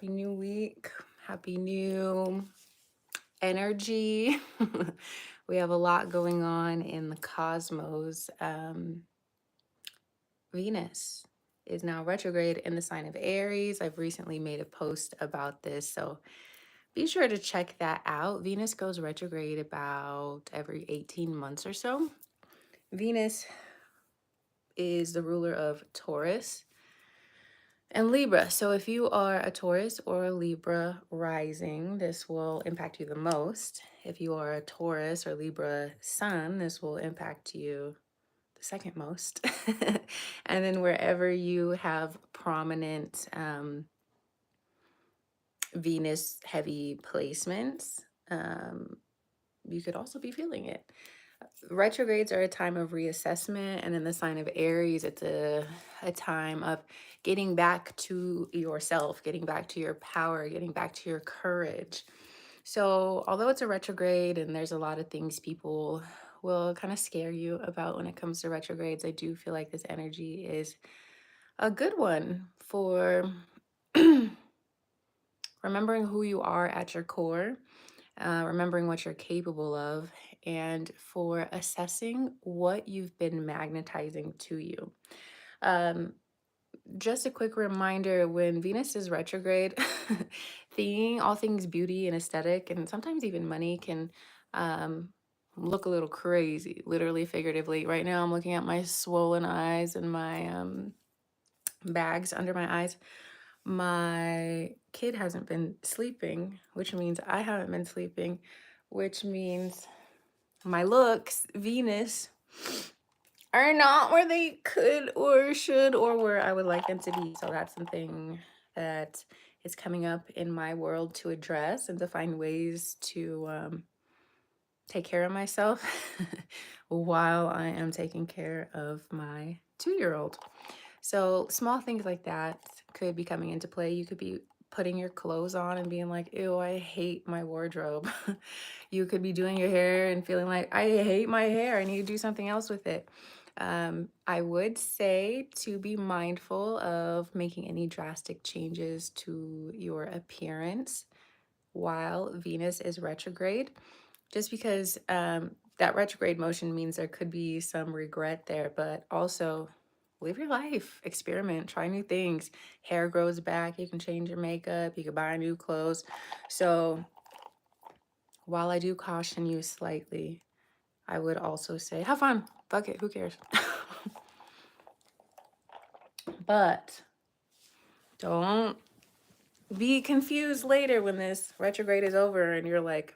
Happy new week. Happy new energy. We have a lot going on in the cosmos. Venus is now retrograde in the sign of Aries. I've recently made a post about this, so be sure to check that out. Venus goes retrograde about every 18 months or so. Venus is the ruler of Taurus and Libra. So if you are a Taurus or a Libra rising, this will impact you the most. If you are a Taurus or Libra sun, this will impact you the second most. And then wherever you have prominent Venus heavy placements, you could also be feeling it. Retrogrades are a time of reassessment, and in the sign of Aries, it's a time of getting back to yourself, getting back to your power, getting back to your courage. So, although it's a retrograde and there's a lot of things people will kind of scare you about when it comes to retrogrades, I do feel like this energy is a good one for remembering who you are at your core, remembering what you're capable of, and for assessing what you've been magnetizing to you. Um, just a quick reminder, when Venus is retrograde, all things beauty and aesthetic, and sometimes even money can um, look a little crazy, literally, figuratively. Right now, I'm looking at my swollen eyes and my bags under my eyes. My kid hasn't been sleeping, which means I haven't been sleeping, which means my looks, Venus, are not where they could or should or where I would like them to be. So that's something that is coming up in my world to address and to find ways to take care of myself while I am taking care of my 2-year-old. So small things like that could be coming into play. You could be putting your clothes on and being like, ew, I hate my wardrobe. You could be doing your hair and feeling like, I hate my hair. I need to do something else with it. I would say to be mindful of making any drastic changes to your appearance while Venus is retrograde, just because that retrograde motion means there could be some regret there, but also live your life, experiment, try new things. Hair grows back, you can change your makeup, you can buy new clothes. So while I do caution you slightly, I would also say have fun. Fuck it, who cares? But don't be confused later when this retrograde is over and you're like,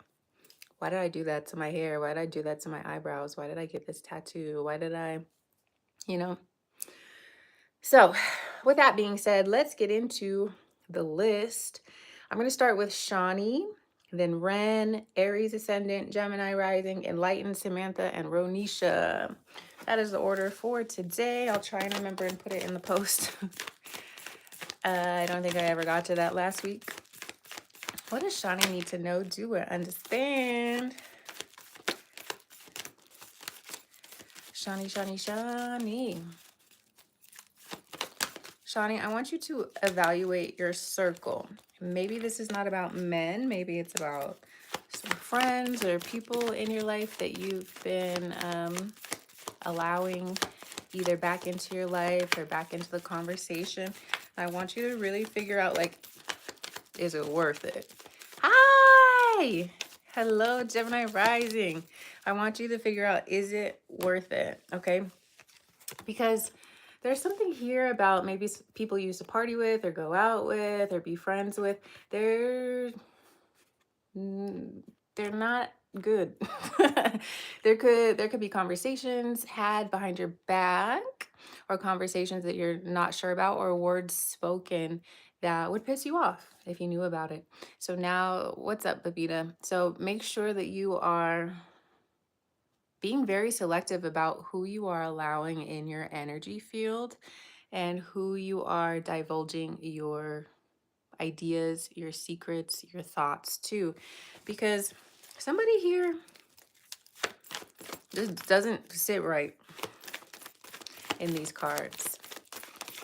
why did I do that to my hair? Why did I do that to my eyebrows? Why did I get this tattoo? Why did I, you know? So, with that being said, let's get into the list. I'm going to start with Shawnee, then Ren, Aries Ascendant, Gemini Rising, Enlightened, Samantha, and Ronisha. That is the order for today. I'll try and remember and put it in the post. I don't think I ever got to that last week. What does Shawnee need to know, do, or understand? Shawnee, Shawnee, Shawnee. Shawnee, I want you to evaluate your circle. Maybe this is not about men. Maybe it's about some friends or people in your life that you've been allowing either back into your life or back into the conversation. I want you to really figure out, like, is it worth it? Hi! Hello, Gemini Rising. I want you to figure out, is it worth it? Okay? Because there's something here about maybe people you used to party with or go out with or be friends with. They're not good. there could be conversations had behind your back, or conversations that you're not sure about, or words spoken that would piss you off if you knew about it. So now, what's up, Babita? So make sure that you are being very selective about who you are allowing in your energy field and who you are divulging your ideas, your secrets, your thoughts to. Because somebody here just doesn't sit right in these cards.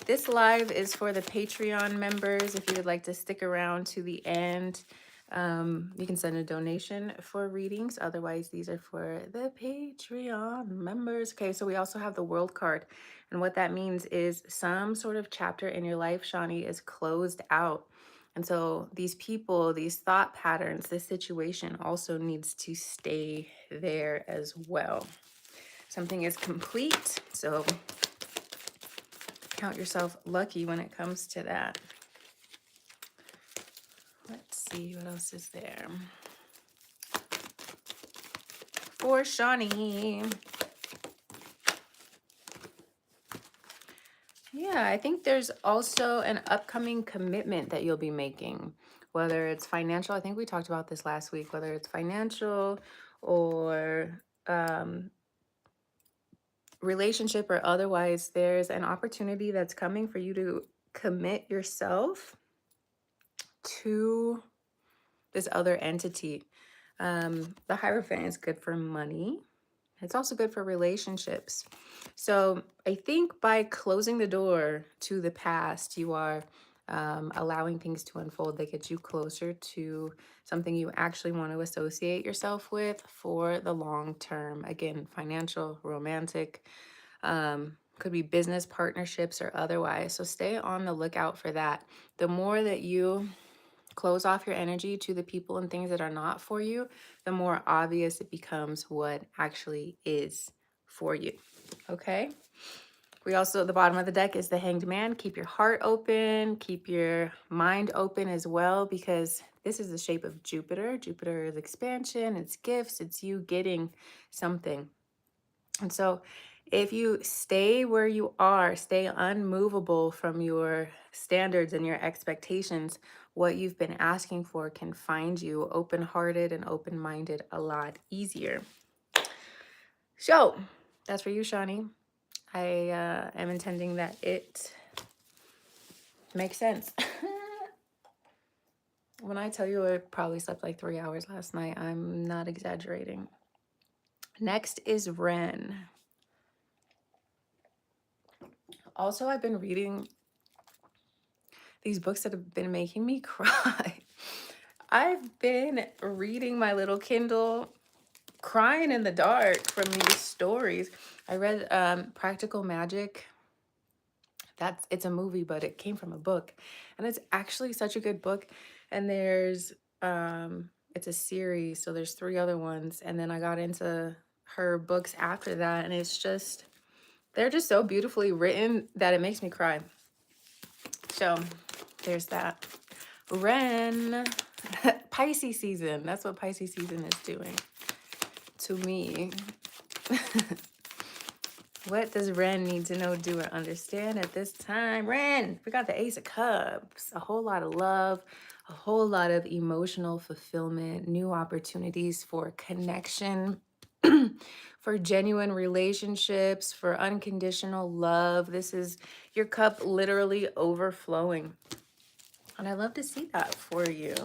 This live is for the Patreon members. If you would like to stick around to the end, you can send a donation for readings. Otherwise, these are for the Patreon members. Okay, so we also have the world card. And what that means is some sort of chapter in your life, Shawnee, is closed out. And so these people, these thought patterns, this situation also needs to stay there as well. Something is complete. So count yourself lucky when it comes to that. Let's see what else is there. For Shawnee. Yeah, I think there's also an upcoming commitment that you'll be making, whether it's financial. I think we talked about this last week, whether it's financial or relationship or otherwise. There's an opportunity that's coming for you to commit yourself to this other entity. The Hierophant is good for money. It's also good for relationships. So I think by closing the door to the past, you are allowing things to unfold that get you closer to something you actually want to associate yourself with for the long term. Again, financial, romantic, could be business partnerships or otherwise. So stay on the lookout for that. The more that you close off your energy to the people and things that are not for you, the more obvious it becomes what actually is for you. Okay? We also, at the bottom of the deck is the Hanged Man. Keep your heart open, keep your mind open as well, because this is the shape of Jupiter. Jupiter is expansion, it's gifts, it's you getting something. And so if you stay where you are, stay unmovable from your standards and your expectations, what you've been asking for can find you open-hearted and open-minded a lot easier. So that's for you, Shawnee. I am intending that it makes sense. When I tell you I probably slept like 3 hours last night, I'm not exaggerating. Next is Ren. Also, I've been reading these books that have been making me cry. I've been reading my little Kindle, crying in the dark from these stories. I read Practical Magic. It's a movie, but it came from a book. And it's actually such a good book. And there's it's a series, so there's 3 other ones. And then I got into her books after that, and they're just so beautifully written that it makes me cry. So there's that. Ren, Pisces season. That's what Pisces season is doing to me. What does Ren need to know, do, or understand at this time? Ren, we got the Ace of Cups. A whole lot of love, a whole lot of emotional fulfillment, new opportunities for connection, for genuine relationships, for unconditional love. This is your cup literally overflowing. And I love to see that for you.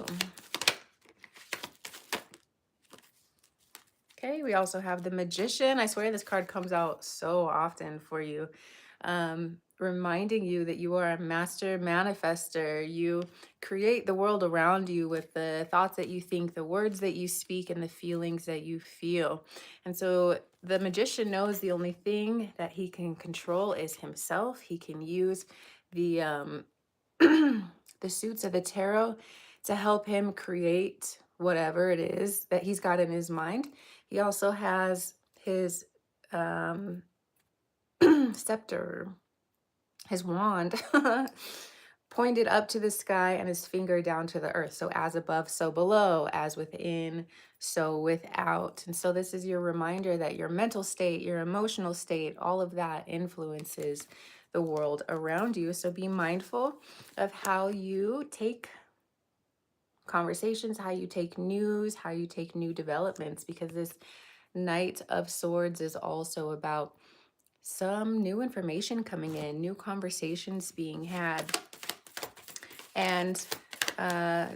Okay, we also have the Magician. I swear this card comes out so often for you, reminding you that you are a master manifester. You create the world around you with the thoughts that you think, the words that you speak, and the feelings that you feel. And so the Magician knows the only thing that he can control is himself. He can use the the suits of the tarot to help him create whatever it is that he's got in his mind. He also has his scepter, his wand, pointed up to the sky and his finger down to the earth. So as above, so below, as within, so without. And so this is your reminder that your mental state, your emotional state, all of that influences the world around you. So be mindful of how you take conversations, how you take news, how you take new developments, because this Knight of Swords is also about some new information coming in, new conversations being had. And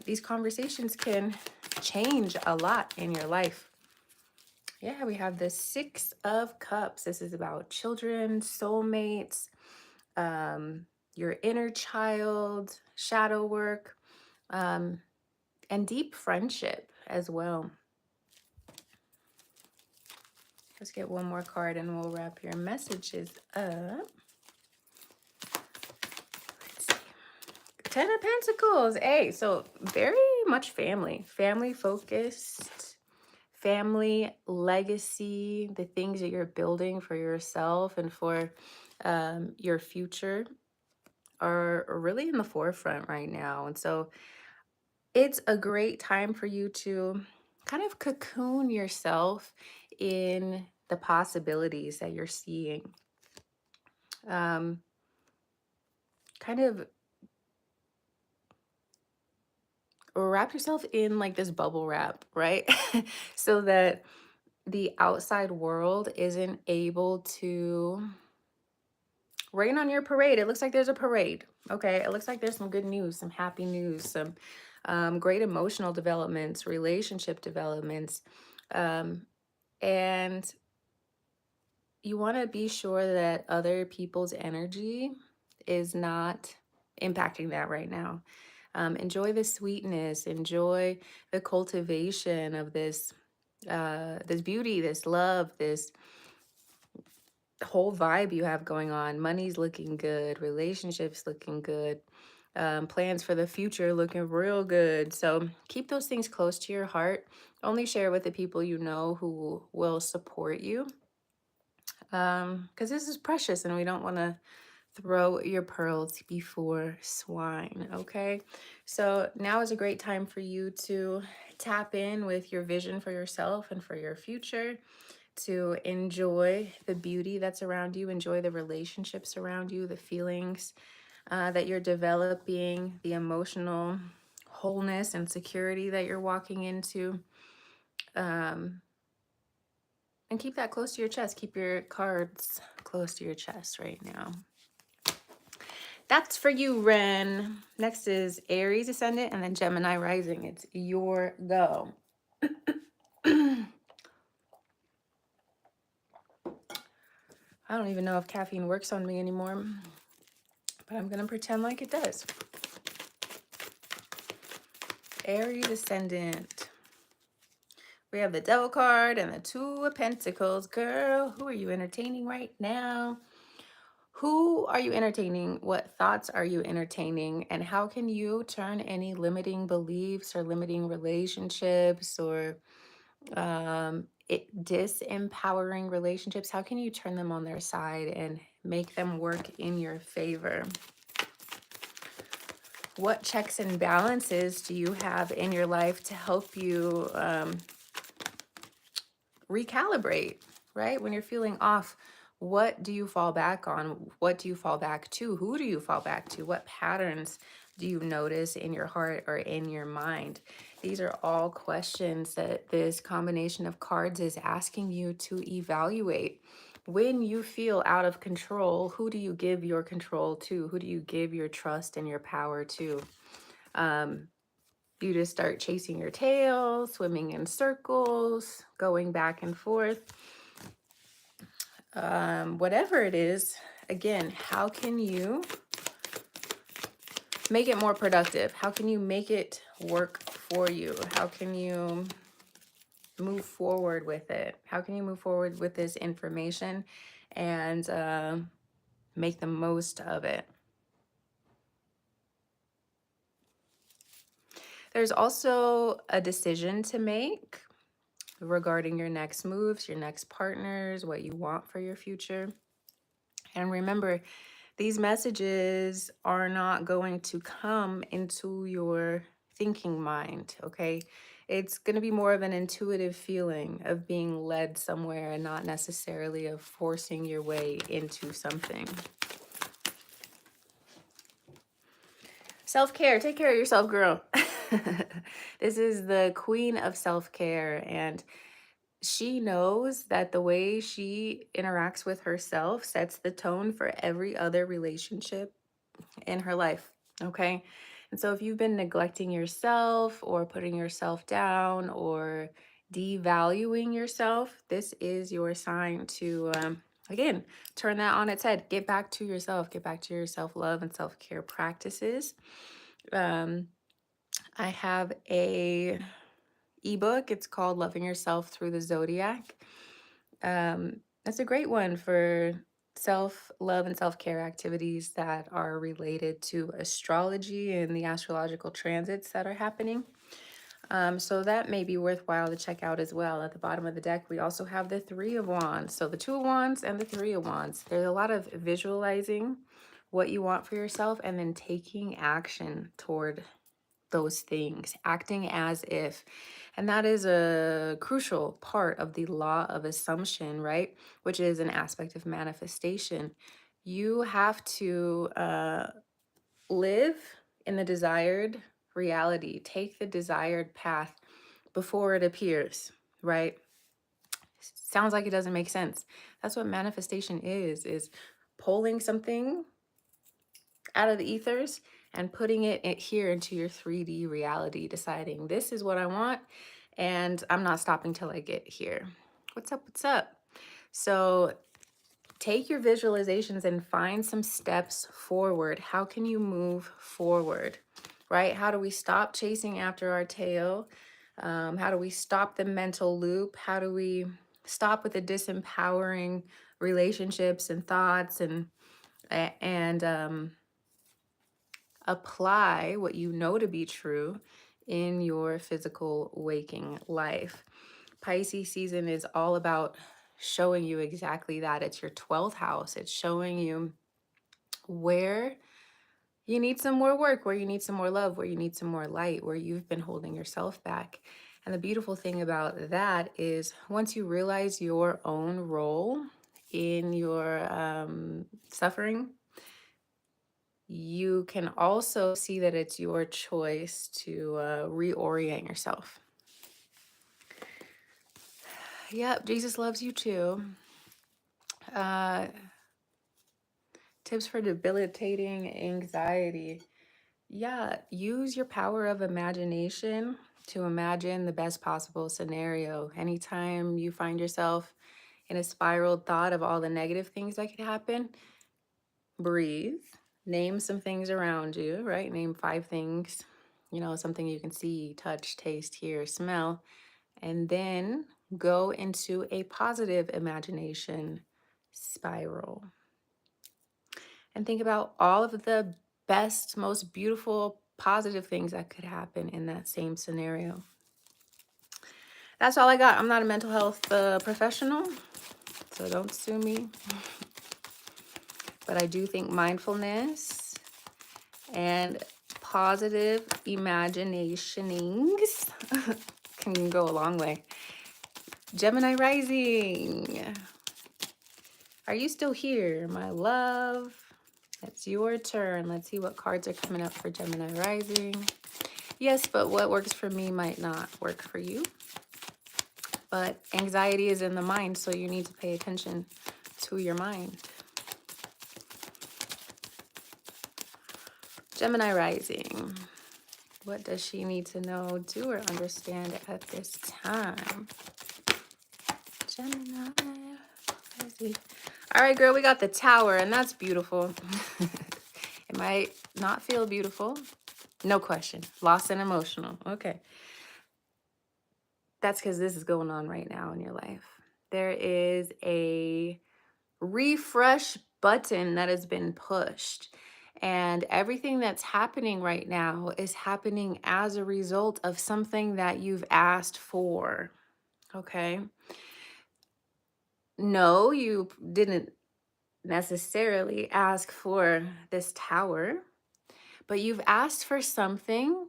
these conversations can change a lot in your life. Yeah, we have the Six of Cups. This is about children, soulmates, your inner child, shadow work, um, and deep friendship as well. Let's get one more card and we'll wrap your messages up. Let's see. Ten of Pentacles. Hey, so very much family focused, family legacy, the things that you're building for yourself and for your future are really in the forefront right now. And so it's a great time for you to kind of cocoon yourself in the possibilities that you're seeing. Um, kind of wrap yourself in like this bubble wrap, right? So that the outside world isn't able to rain on your parade. It looks like there's a parade. Okay. It looks like there's some good news, some happy news, some great emotional developments, relationship developments. Um, and you want to be sure that other people's energy is not impacting that right now. Enjoy the sweetness, enjoy the cultivation of this beauty, this love, this whole vibe you have going on. Money's looking good, relationships looking good, plans for the future looking real good. So keep those things close to your heart. Only share with the people you know who will support you, because this is precious and we don't want to throw your pearls before swine. Okay, so now is a great time for you to tap in with your vision for yourself and for your future, to enjoy the beauty that's around you, enjoy the relationships around you, the feelings that you're developing, the emotional wholeness and security that you're walking into. Um, and keep that close to your chest. Keep your cards close to your chest right now. That's for you, Ren. Next is Aries Ascendant and then Gemini Rising. It's your go. I don't even know if caffeine works on me anymore, but I'm going to pretend like it does. Aries Ascendant. We have the Devil card and the Two of Pentacles. Girl, who are you entertaining right now? Who are you entertaining? What thoughts are you entertaining? And how can you turn any limiting beliefs or limiting relationships or disempowering relationships, how can you turn them on their side and make them work in your favor? What checks and balances do you have in your life to help you recalibrate, right? When you're feeling off, what do you fall back on? What do you fall back to? Who do you fall back to? What patterns do you notice in your heart or in your mind? These are all questions that this combination of cards is asking you to evaluate. When you feel out of control, who do you give your control to? Who do you give your trust and your power to? You just start chasing your tail, swimming in circles, going back and forth. Whatever it is, again, how can you make it more productive? How can you make it work for you? How can you move forward with it? How can you move forward with this information and make the most of it? There's also a decision to make regarding your next moves, your next partners, what you want for your future. And remember, these messages are not going to come into your thinking mind, okay? It's going to be more of an intuitive feeling of being led somewhere and not necessarily of forcing your way into something. Self-care. Take care of yourself, girl. This is the queen of self-care, and she knows that the way she interacts with herself sets the tone for every other relationship in her life. Okay. And so if you've been neglecting yourself or putting yourself down or devaluing yourself, this is your sign to Again, turn that on its head. Get back to yourself. Get back to your self-love and self-care practices. Um, I have a ebook. It's called Loving Yourself Through the Zodiac. That's a great one for self-love and self-care activities that are related to astrology and the astrological transits that are happening. So that may be worthwhile to check out as well. At the bottom of the deck, we also have the Three of Wands. So the Two of Wands and the Three of Wands. There's a lot of visualizing what you want for yourself and then taking action toward those things, acting as if. And that is a crucial part of the law of assumption, right? Which is an aspect of manifestation. You have to live in the desired reality, take the desired path before it appears, right? Sounds like it doesn't make sense. That's what manifestation is pulling something out of the ethers and putting it here into your 3D reality, deciding this is what I want and I'm not stopping till I get here. What's up? What's up? So take your visualizations and find some steps forward. How can you move forward, right? How do we stop chasing after our tail? How do we stop the mental loop? How do we stop with the disempowering relationships and thoughts and apply what you know to be true in your physical waking life? Pisces season is all about showing you exactly that. It's your 12th house. It's showing you where you need some more work, where you need some more love, where you need some more light, where you've been holding yourself back. And the beautiful thing about that is once you realize your own role in your suffering, you can also see that it's your choice to reorient yourself. Yep, Jesus loves you too. Uh, Tips for debilitating anxiety. Yeah, use your power of imagination to imagine the best possible scenario. Anytime you find yourself in a spiraled thought of all the negative things that could happen, breathe, name some things around you, right? Name 5 things, something you can see, touch, taste, hear, smell, and then go into a positive imagination spiral and think about all of the best, most beautiful, positive things that could happen in that same scenario. That's all I got. I'm not a mental health professional, so don't sue me. But I do think mindfulness and positive imaginationings can go a long way. Gemini rising. Are you still here, my love? It's your turn. Let's see what cards are coming up for Gemini rising. Yes, but what works for me might not work for you. But anxiety is in the mind, so you need to pay attention to your mind. Gemini rising. What does she need to know, do, or understand at this time? Gemini rising. All right, girl, we got the Tower, and that's beautiful. It might not feel beautiful. No question. Lost and emotional. Okay. That's because this is going on right now in your life. There is a refresh button that has been pushed. And everything that's happening right now is happening as a result of something that you've asked for. Okay. No, you didn't necessarily ask for this tower, but you've asked for something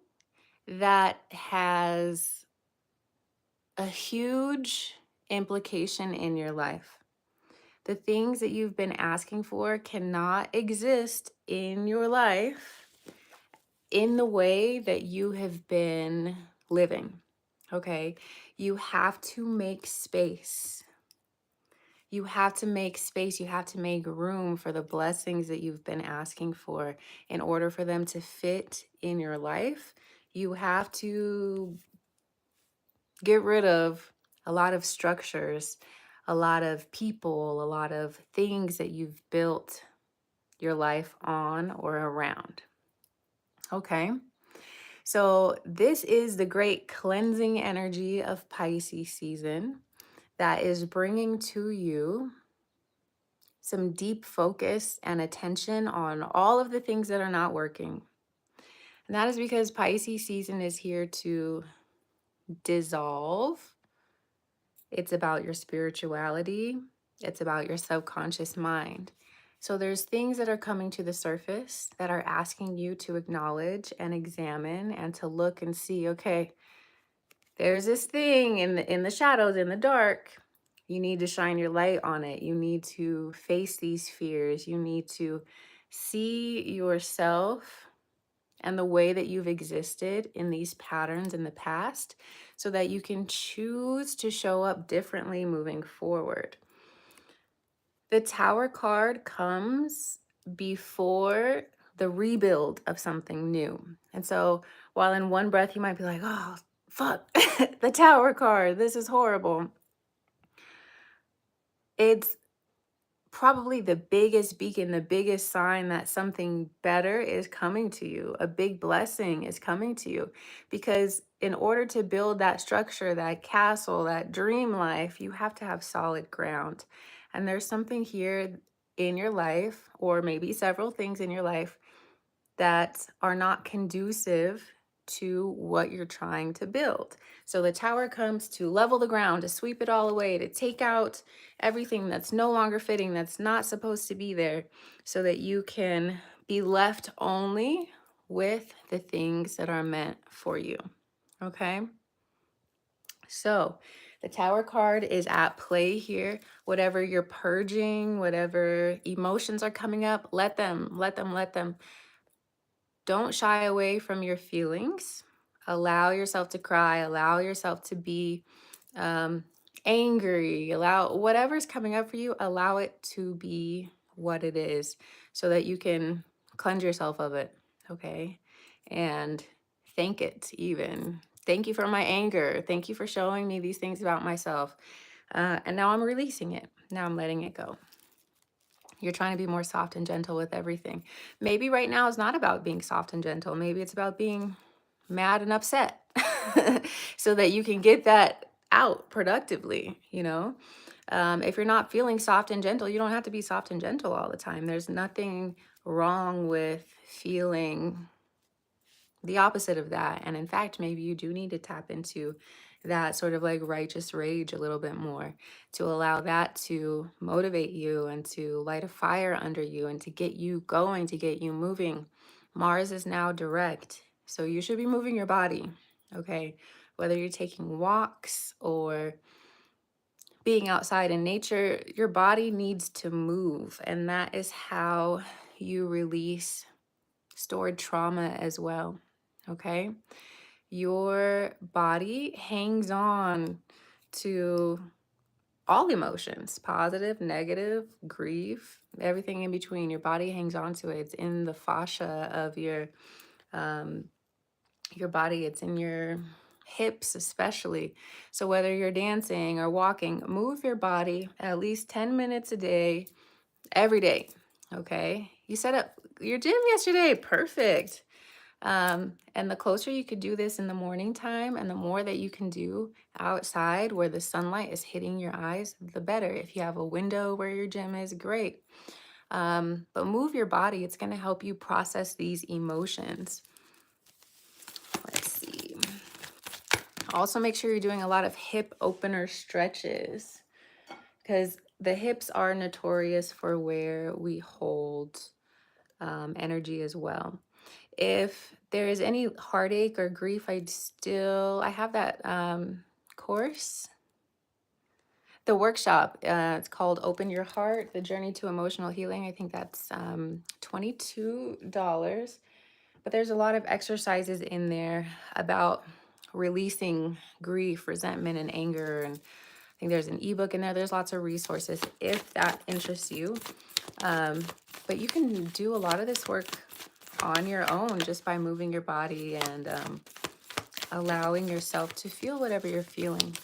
that has a huge implication in your life. The things that you've been asking for cannot exist in your life in the way that you have been living. Okay? You have to make space. You have to make space. You have to make room for the blessings that you've been asking for in order for them to fit in your life. You have to get rid of a lot of structures, a lot of people, a lot of things that you've built your life on or around. Okay. So, this is the great cleansing energy of Pisces season that is bringing to you some deep focus and attention on all of the things that are not working. And that is because Pisces season is here to dissolve. It's about your spirituality, it's about your subconscious mind. So there's things that are coming to the surface that are asking you to acknowledge and examine and to look and see, okay, there's this thing in the shadows, in the dark. You need to shine your light on it. You need to face these fears. You need to see yourself and the way that you've existed in these patterns in the past so that you can choose to show up differently moving forward. The Tower card comes before the rebuild of something new. And so while in one breath you might be like, oh, fuck, the Tower card, this is horrible. It's probably the biggest beacon, the biggest sign that something better is coming to you. A big blessing is coming to you. Because in order to build that structure, that castle, that dream life, you have to have solid ground. And there's something here in your life, or maybe several things in your life, that are not conducive to what you're trying to build. So the tower comes to level the ground, to sweep it all away, to take out everything that's no longer fitting, that's not supposed to be there, so that you can be left only with the things that are meant for you. Okay? So the Tower card is at play here. Whatever you're purging, whatever emotions are coming up, let them. Don't shy away from your feelings. Allow yourself to cry. Allow yourself to be um, angry. Allow whatever's coming up for you, allow it to be what it is so that you can cleanse yourself of it. Okay. And thank it, even. Thank you for my anger. Thank you for showing me these things about myself. And now I'm releasing it. Now I'm letting it go. You're trying to be more soft and gentle with everything. Maybe right now is not about being soft and gentle. Maybe it's about being mad and upset so that you can get that out productively, you know? If you're not feeling soft and gentle, you don't have to be soft and gentle all the time. There's nothing wrong with feeling the opposite of that. And in fact, maybe you do need to tap into that sort of like righteous rage a little bit more to allow that to motivate you and to light a fire under you and to get you going, to get you moving. Mars is now direct, so you should be moving your body, okay? Whether you're taking walks or being outside in nature, your body needs to move. And that is how you release stored trauma as well. Okay. Your body hangs on to all emotions, positive, negative, grief, everything in between. Your body hangs on to it. It's in the fascia of your body. It's in your hips, especially. So whether you're dancing or walking, move your body at least 10 minutes a day, every day. Okay. You set up your gym yesterday. Perfect. And the closer you could do this in the morning time and the more that you can do outside where the sunlight is hitting your eyes, the better. If you have a window where your gym is, great. But move your body. It's going to help you process these emotions. Let's see. Also, make sure you're doing a lot of hip opener stretches because the hips are notorious for where we hold energy as well. If there is any heartache or grief, I have that course, the workshop. It's called Open Your Heart, The Journey to Emotional Healing. I think that's $22. But there's a lot of exercises in there about releasing grief, resentment, and anger. And I think there's an ebook in there. There's lots of resources if that interests you. But you can do a lot of this work on your own just by moving your body and allowing yourself to feel whatever you're feeling.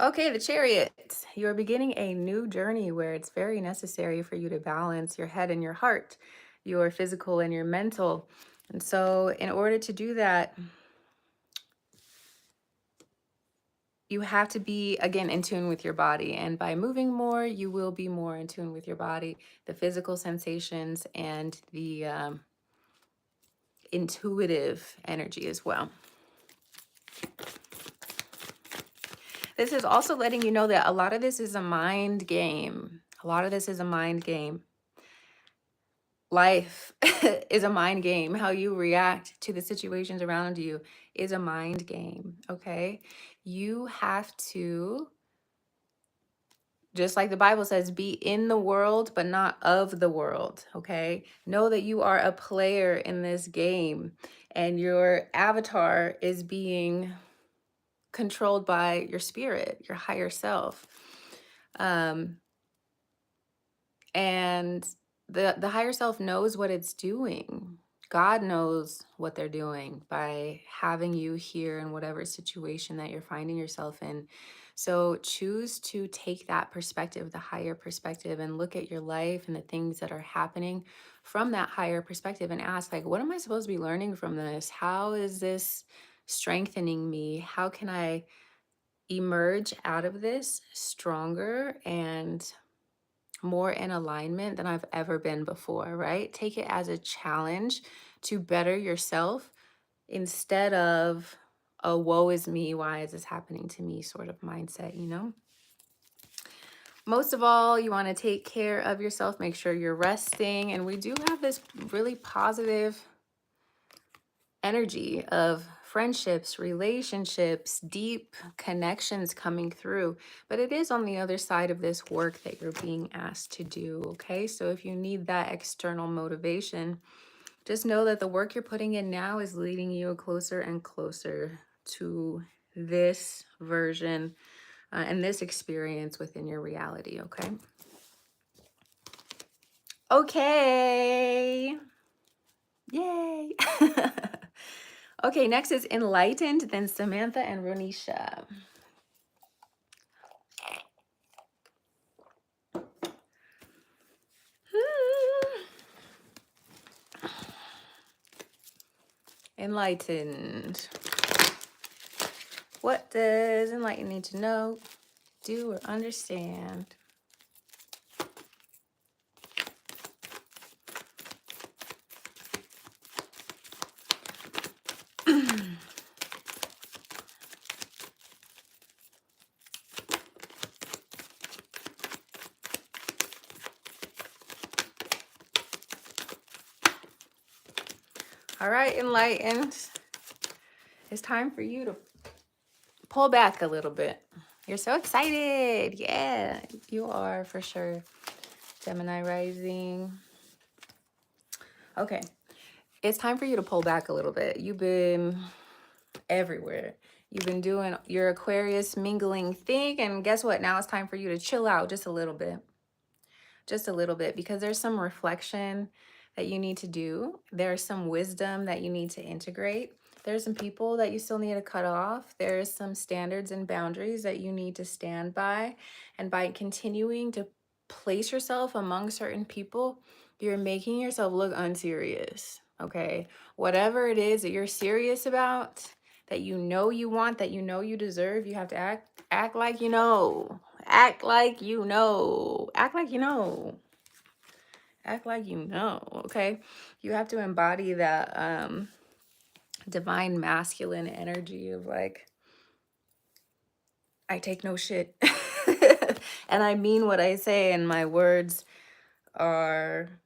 Okay, the Chariot. You are beginning a new journey where it's very necessary for you to balance your head and your heart, your physical and your mental. And so, in order to do that, you have to be, again, in tune with your body. And by moving more, you will be more in tune with your body, the physical sensations, and the intuitive energy as well. This is also letting you know that a lot of this is a mind game. A lot of this is a mind game. Life is a mind game. How you react to the situations around you is a mind game, okay? You have to, just like the Bible says, be in the world, but not of the world, okay? Know that you are a player in this game, and your avatar is being controlled by your spirit, your higher self. And the higher self knows what it's doing. God knows what they're doing by having you here in whatever situation that you're finding yourself in. So choose to take that perspective, the higher perspective, and look at your life and the things that are happening from that higher perspective and ask, like, what am I supposed to be learning from this? How is this strengthening me? How can I emerge out of this stronger and more in alignment than I've ever been before, right? Take it as a challenge to better yourself instead of a woe is me, why is this happening to me sort of mindset, you know? Most of all, you want to take care of yourself, make sure you're resting. And we do have this really positive energy of friendships, relationships, deep connections coming through. But it is on the other side of this work that you're being asked to do, okay? So if you need that external motivation, just know that the work you're putting in now is leading you closer and closer to this version and this experience within your reality, okay? Okay. Yay. Okay, next is Enlightened, then Samantha and Ronisha. Enlightened. What does Enlightened need to know, do, or understand? All right, Enlightened. It's time for you to pull back a little bit. You're so excited. Yeah, you are for sure. Gemini rising. Okay, it's time for you to pull back a little bit. You've been everywhere. You've been doing your Aquarius mingling thing, and guess what? Now it's time for you to chill out just a little bit. Just a little bit, because there's some reflection that you need to do. There's some wisdom that you need to integrate. There's some people that you still need to cut off. There's some standards and boundaries that you need to stand by. And by continuing to place yourself among certain people, you're making yourself look unserious, okay? Whatever it is that you're serious about, that you know you want, that you know you deserve, you have to act like you know. Act like you know. Act like you know. Act like you know, okay? You have to embody that divine masculine energy of like, I take no shit. And I mean what I say, and my words are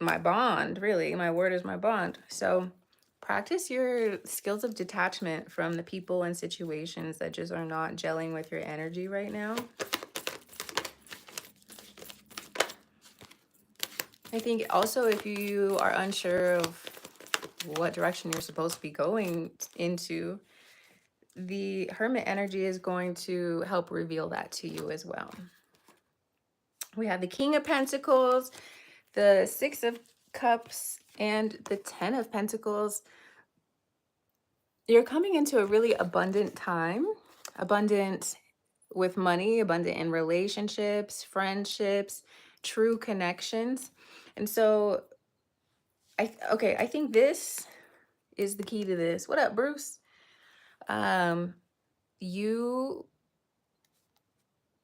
my bond, really. My word is my bond. So practice your skills of detachment from the people and situations that just are not gelling with your energy right now. I think also if you are unsure of what direction you're supposed to be going into, the Hermit energy is going to help reveal that to you as well. We have the King of Pentacles, the Six of Cups, and the Ten of Pentacles. You're coming into a really abundant time, abundant with money, abundant in relationships, friendships, true connections. And so I think this is the key to this. What up, Bruce? Um, you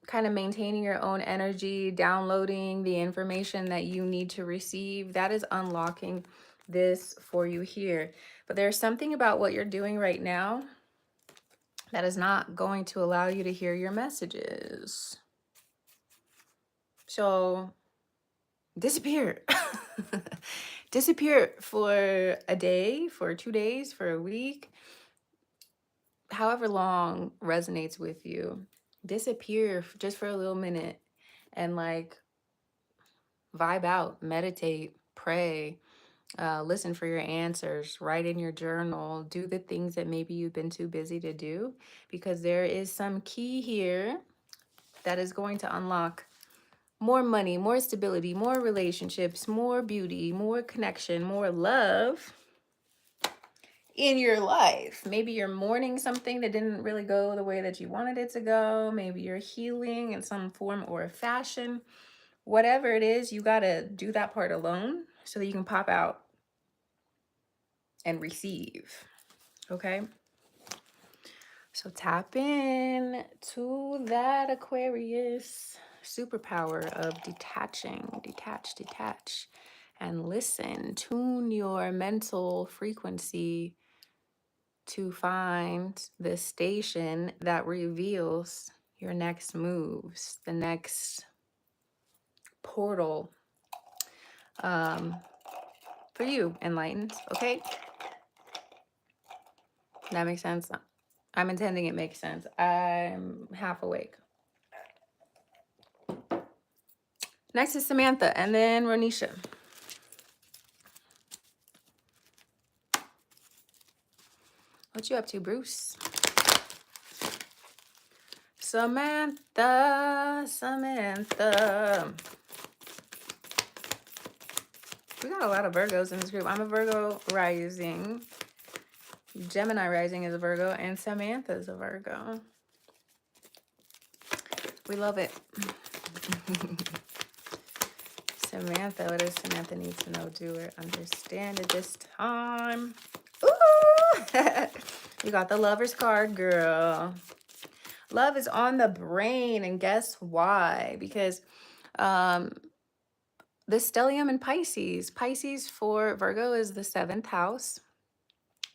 kind of maintaining your own energy, downloading the information that you need to receive, that is unlocking this for you here. But there's something about what you're doing right now that is not going to allow you to hear your messages. So disappear. Disappear for a day, for 2 days, for a week, however long resonates with you. Disappear just for a little minute and like vibe out, meditate, pray, listen for your answers, write in your journal, do the things that maybe you've been too busy to do, because there is some key here that is going to unlock more money, more stability, more relationships, more beauty, more connection, more love in your life. Maybe you're mourning something that didn't really go the way that you wanted it to go. Maybe you're healing in some form or fashion. Whatever it is, you got to do that part alone so that you can pop out and receive. Okay? So tap in to that Aquarius superpower of detaching, detach, and listen. Tune your mental frequency to find the station that reveals your next moves, the next portal for you, enlightened. Okay? That makes sense. I'm intending it makes sense. I'm half awake. Next is Samantha, and then Ronisha. What you up to, Bruce? Samantha. We got a lot of Virgos in this group. I'm a Virgo rising. Gemini rising is a Virgo, and Samantha is a Virgo. We love it. Samantha, what does Samantha need to know, do, or understand at this time? Ooh! You got the Lover's card, girl. Love is on the brain, and guess why? Because the stellium in Pisces. Pisces for Virgo is the 7th house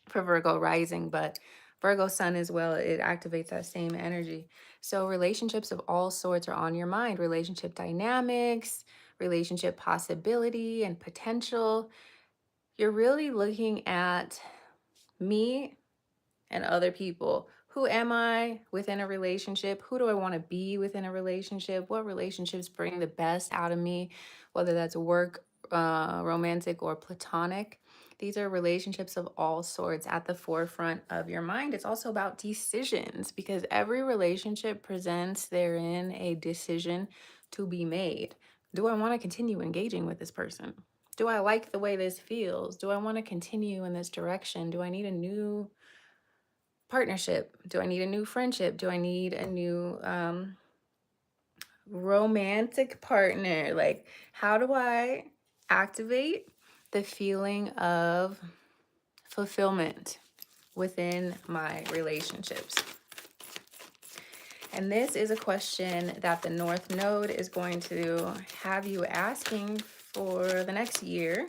for Virgo rising, but Virgo sun as well, it activates that same energy. So relationships of all sorts are on your mind. Relationship dynamics, relationship possibility and potential. You're really looking at me and other people. Who am I within a relationship? Who do I want to be within a relationship? What relationships bring the best out of me, whether that's work, romantic, or platonic? These are relationships of all sorts at the forefront of your mind. It's also about decisions, because every relationship presents therein a decision to be made. Do I want to continue engaging with this person? Do I like the way this feels? Do I want to continue in this direction? Do I need a new partnership? Do I need a new friendship? Do I need a new romantic partner? Like, how do I activate the feeling of fulfillment within my relationships? And this is a question that the North Node is going to have you asking for the next year,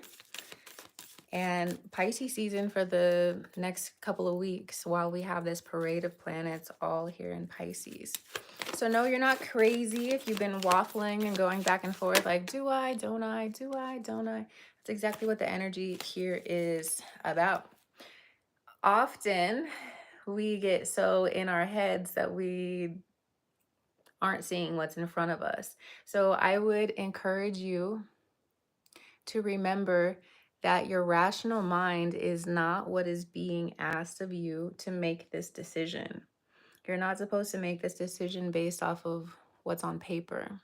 and Pisces season for the next couple of weeks while we have this parade of planets all here in Pisces. So no, you're not crazy if you've been waffling and going back and forth like, do I, don't I, do I, don't I? That's exactly what the energy here is about. Often we get so in our heads that we aren't seeing what's in front of us. So I would encourage you to remember that your rational mind is not what is being asked of you to make this decision. You're not supposed to make this decision based off of what's on paper.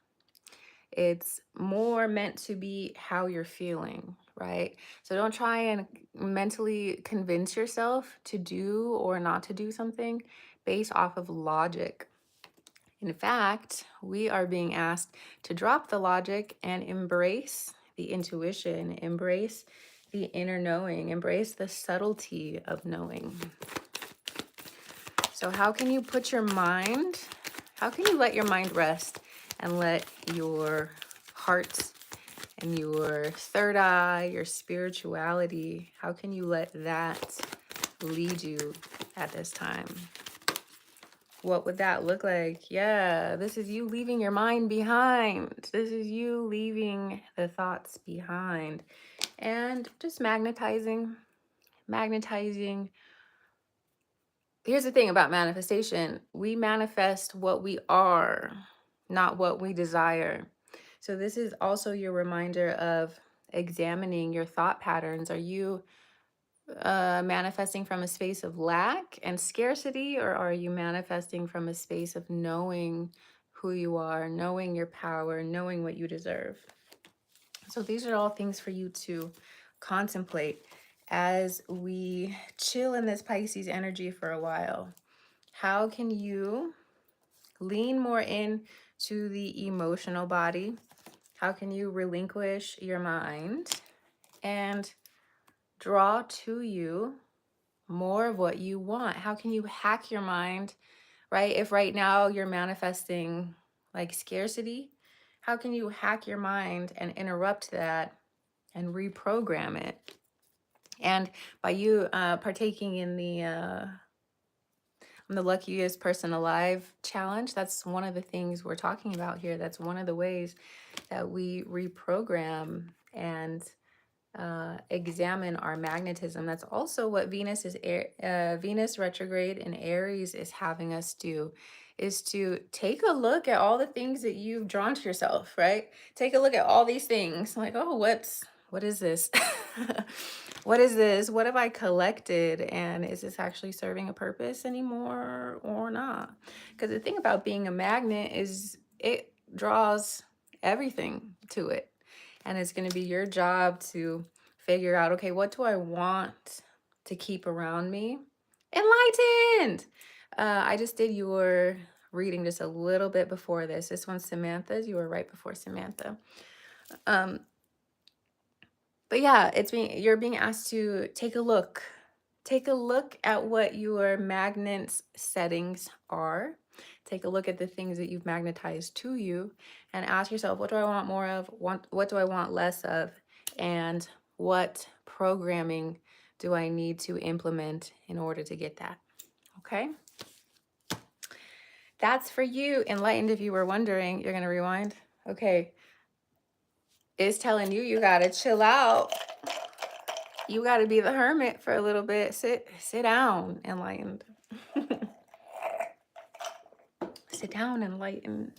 It's more meant to be how you're feeling, right? So don't try and mentally convince yourself to do or not to do something based off of logic. In fact, we are being asked to drop the logic and embrace the intuition, embrace the inner knowing, embrace the subtlety of knowing. So, how can you put your mind, how can you let your mind rest and let your heart and your third eye, your spirituality, how can you let that lead you at this time? What would that look like? Yeah, this is you leaving your mind behind. This is you leaving the thoughts behind and just magnetizing, magnetizing. Here's the thing about manifestation. We manifest what we are, not what we desire. So this is also your reminder of examining your thought patterns. Are you manifesting from a space of lack and scarcity, or are you manifesting from a space of knowing who you are, knowing your power, knowing what you deserve? So these are all things for you to contemplate as we chill in this Pisces energy for a while. How can you lean more in to the emotional body? How can you relinquish your mind and draw to you more of what you want? How can you hack your mind, right? If right now you're manifesting like scarcity, how can you hack your mind and interrupt that and reprogram it? And by you partaking in the I'm the luckiest person alive challenge, that's one of the things we're talking about here. That's one of the ways that we reprogram and examine our magnetism. That's also what Venus is Venus retrograde in Aries is having us do, is to take a look at all the things that you've drawn to yourself, right? Take a look at all these things like, oh, what is this? What is this? What have I collected? And is this actually serving a purpose anymore or not? Because the thing about being a magnet is it draws everything to it. And it's going to be your job to figure out, okay, what do I want to keep around me? Enlightened. I just did your reading just a little bit before this. This one's Samantha's. You were right before Samantha. But yeah, you're being asked to take a look. Take a look at what your magnet's settings are. Take a look at the things that you've magnetized to you and ask yourself, what do I want more of? What do I want less of? And what programming do I need to implement in order to get that? Okay? That's for you, enlightened. If you were wondering, you're going to rewind. Okay. It's telling you you got to chill out. You got to be the hermit for a little bit. Sit down, enlightened. Sit down, enlightened.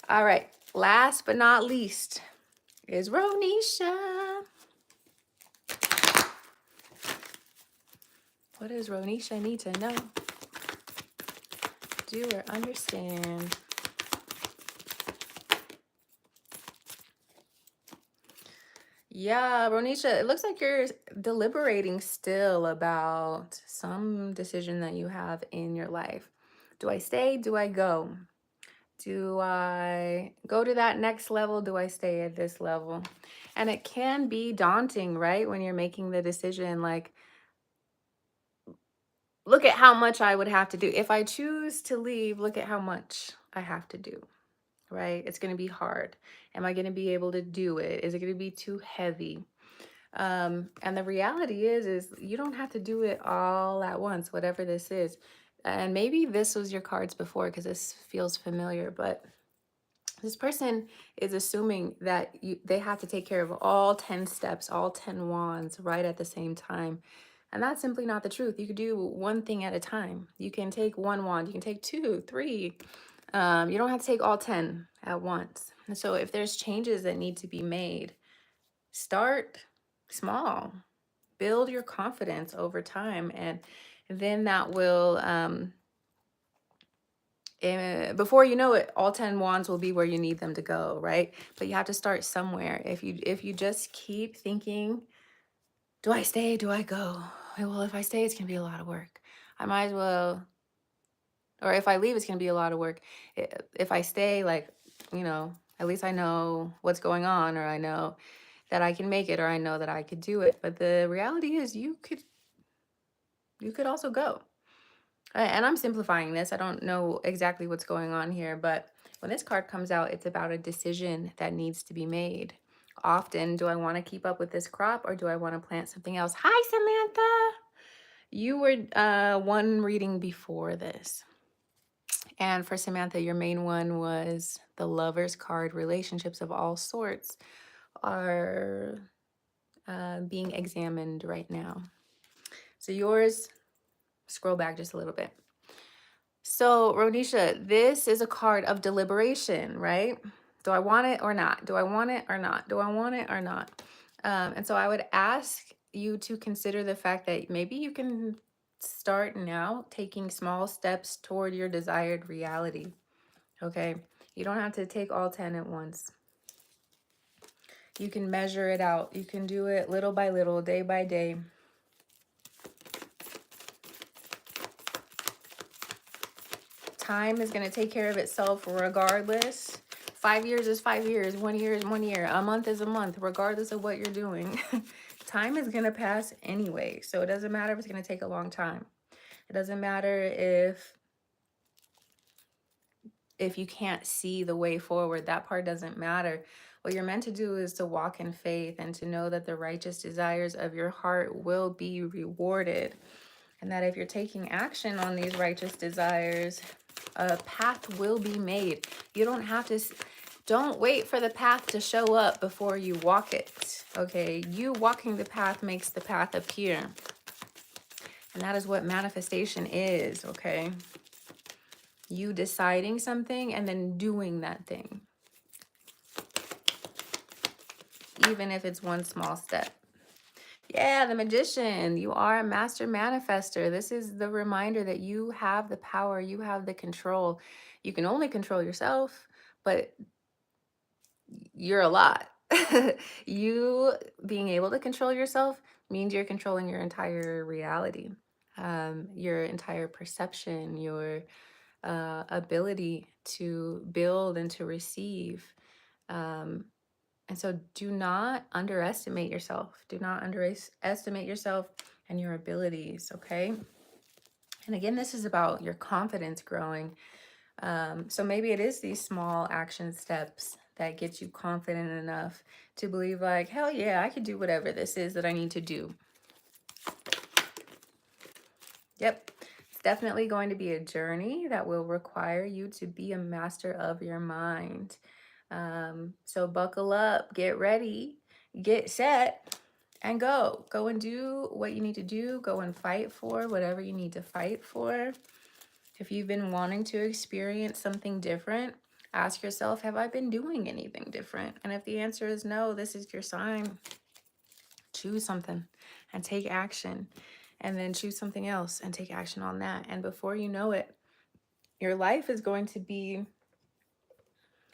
All right. Last but not least is Ronisha. What does Ronisha need to know? Do or understand? Yeah, Ronisha, it looks like you're deliberating still about some decision that you have in your life. Do I stay? Do I go? Do I go to that next level? Do I stay at this level? And it can be daunting, right? When you're making the decision, like, look at how much I would have to do. If I choose to leave, look at how much I have to do, right? It's going to be hard. Am I going to be able to do it? Is it going to be too heavy? And the reality is you don't have to do it all at once, whatever this is. And maybe this was your cards before because this feels familiar, but this person is assuming that they have to take care of all 10 steps, all 10 wands right at the same time. And that's simply not the truth. You could do one thing at a time. You can take one wand, you can take two, three. You don't have to take all 10 at once. And so if there's changes that need to be made, start small, build your confidence over time, and then that will before you know it, all 10 wands will be where you need them to go, right? But you have to start somewhere. If you just keep thinking, do I stay, do I go? Well, if I stay, it's gonna be a lot of work. I might as well. Or if I leave, it's going to be a lot of work. If I stay, like, at least I know what's going on, or I know that I can make it, or I know that I could do it. But the reality is you could also go. And I'm simplifying this. I don't know exactly what's going on here, but when this card comes out, it's about a decision that needs to be made. Often, do I want to keep up with this crop, or do I want to plant something else? Hi, Samantha. You were one reading before this. And for Samantha, your main one was the Lover's card. Relationships of all sorts are being examined right now. So yours, scroll back just a little bit. So, Ronisha, this is a card of deliberation, right? Do I want it or not? Do I want it or not? Do I want it or not? And so I would ask you to consider the fact that maybe you can start now taking small steps toward your desired reality. Okay? You don't have to take all 10 at once. You can measure it out. You can do it little by little, day by day. Time is going to take care of itself regardless. 5 years is 5 years. 1 year is 1 year. A month is a month, regardless of what you're doing. Time is going to pass anyway. So it doesn't matter if it's going to take a long time. It doesn't matter if you can't see the way forward. That part doesn't matter. What you're meant to do is to walk in faith and to know that the righteous desires of your heart will be rewarded. And that if you're taking action on these righteous desires, a path will be made. You don't wait for the path to show up before you walk it. Okay, you walking the path makes the path appear. And that is what manifestation is, okay? You deciding something and then doing that thing. Even if it's one small step. Yeah, the Magician. You are a master manifester. This is the reminder that you have the power, you have the control. You can only control yourself, but you're a lot. You being able to control yourself means you're controlling your entire reality, your entire perception, your ability to build and to receive. And so do not underestimate yourself. Do not underestimate yourself and your abilities, okay? And again, this is about your confidence growing. So maybe it is these small action steps that get you confident enough to believe like, hell yeah, I could do whatever this is that I need to do. Yep. It's definitely going to be a journey that will require you to be a master of your mind. So buckle up, get ready, get set, and go. Go and do what you need to do. Go and fight for whatever you need to fight for. If you've been wanting to experience something different, ask yourself, have I been doing anything different? And if the answer is no, this is your sign. Choose something and take action. And then choose something else and take action on that. And before you know it, your life is going to be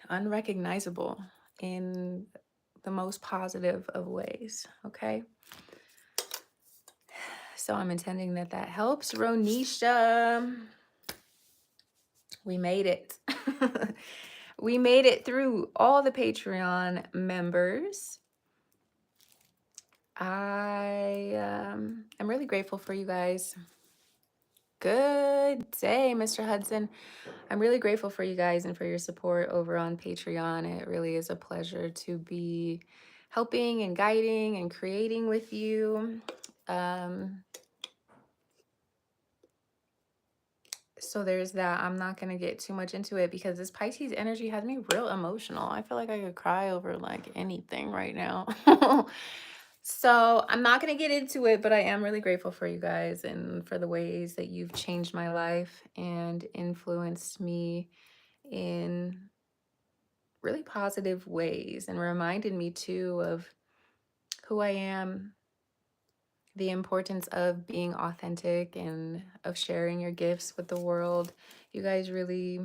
unrecognizable in the most positive of ways, okay? So I'm intending that helps. Ronisha, we made it. We made it through all the Patreon members. I am really grateful for you guys. Good day, Mr. Hudson. I'm really grateful for you guys and for your support over on Patreon. It really is a pleasure to be helping and guiding and creating with you. So there's that. I'm not going to get too much into it because this Pisces energy has me real emotional. I feel like I could cry over like anything right now. So I'm not going to get into it, but I am really grateful for you guys and for the ways that you've changed my life and influenced me in really positive ways and reminded me too of who I am, the importance of being authentic and of sharing your gifts with the world. You guys really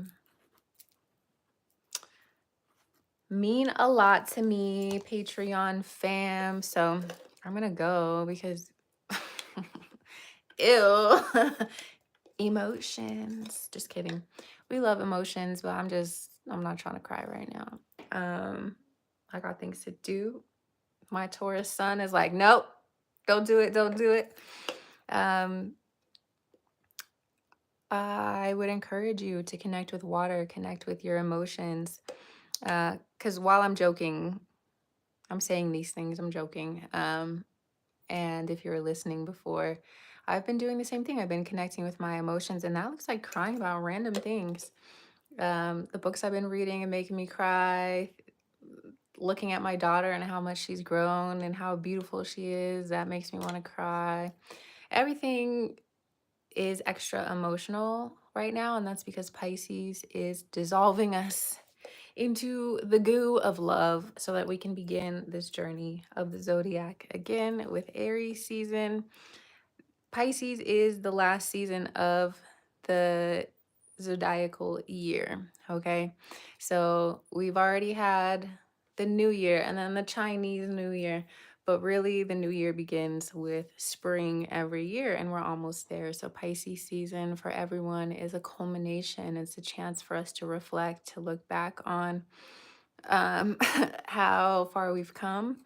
mean a lot to me, Patreon fam. So I'm gonna go because ew. Emotions. Just kidding. We love emotions, but I'm not trying to cry right now. I got things to do. My Taurus sun is like, nope, don't do it, don't do it. Um, I would encourage you to connect with water, connect with your emotions. Because while I'm joking, I'm saying these things, I'm joking. And if you were listening before, I've been doing the same thing. I've been connecting with my emotions, and that looks like crying about random things. The books I've been reading and making me cry, looking at my daughter and how much she's grown and how beautiful she is, that makes me want to cry. Everything is extra emotional right now, and that's because Pisces is dissolving us into the goo of love so that we can begin this journey of the zodiac again with Aries season. Pisces is the last season of the zodiacal year. Okay. So we've already had the new year and then the Chinese New Year. But really, the new year begins with spring every year, and we're almost there. So, Pisces season for everyone is a culmination. It's a chance for us to reflect, to look back on um, how far we've come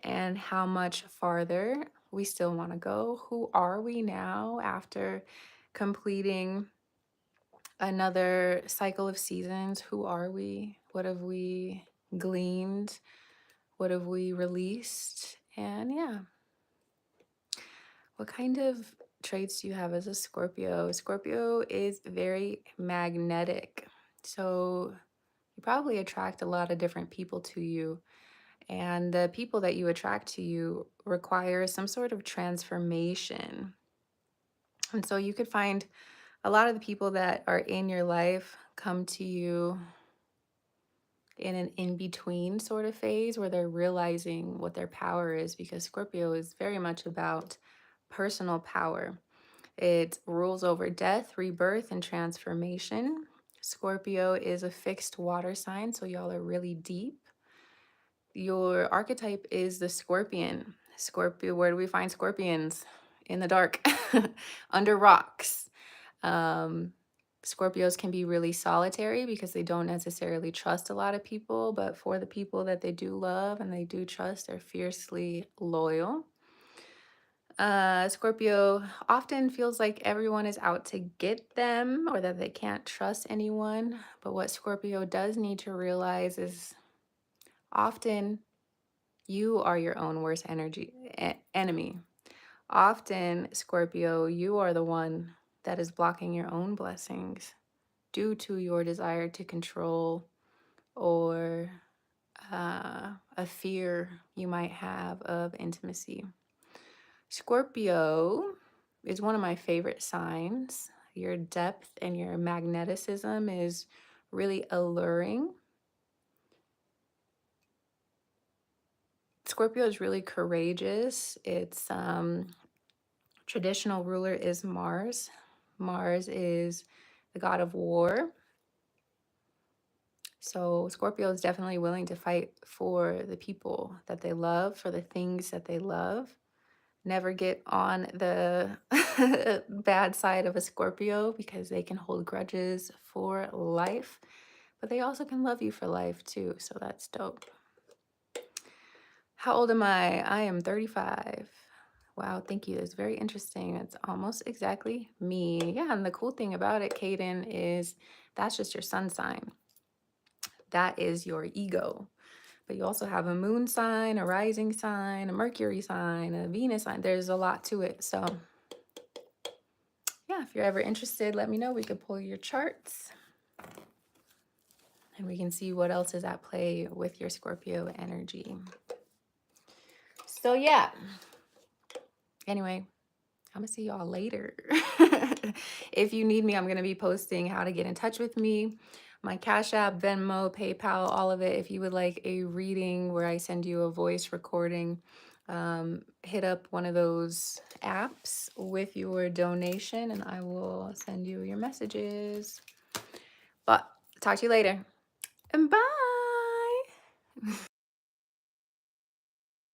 and how much farther we still want to go. Who are we now after completing another cycle of seasons? Who are we? What have we gleaned? What have we released? And yeah, what kind of traits do you have as a Scorpio? Scorpio is very magnetic. So you probably attract a lot of different people to you. And the people that you attract to you require some sort of transformation. And so you could find a lot of the people that are in your life come to you in an in-between sort of phase where they're realizing what their power is, because Scorpio is very much about personal power. It rules over death, rebirth, and transformation. Scorpio is a fixed water sign, so y'all are really deep. Your archetype is the scorpion. Scorpio, where do we find scorpions? In the dark, under rocks. Um, Scorpios can be really solitary because they don't necessarily trust a lot of people, but for the people that they do love and they do trust, they're fiercely loyal. Scorpio often feels like everyone is out to get them or that they can't trust anyone. But what Scorpio does need to realize is often you are your own worst enemy. Often, Scorpio, you are the one that is blocking your own blessings due to your desire to control or a fear you might have of intimacy. Scorpio is one of my favorite signs. Your depth and your magneticism is really alluring. Scorpio is really courageous. Its traditional ruler is Mars. Mars is the god of war. So Scorpio is definitely willing to fight for the people that they love, for the things that they love. Never get on the bad side of a Scorpio because they can hold grudges for life, but they also can love you for life too. So that's dope. How old am I? I am 35. Wow, thank you. It's very interesting. It's almost exactly me. Yeah, and the cool thing about it, Kaden, is that's just your sun sign. That is your ego. But you also have a moon sign, a rising sign, a Mercury sign, a Venus sign. There's a lot to it. So yeah, if you're ever interested, let me know. We could pull your charts and we can see what else is at play with your Scorpio energy. So yeah, anyway, I'm gonna see y'all later. If you need me, I'm gonna be posting how to get in touch with me, my Cash App, Venmo, PayPal, all of it. If you would like a reading where I send you a voice recording, hit up one of those apps with your donation and I will send you your messages. But talk to you later and bye.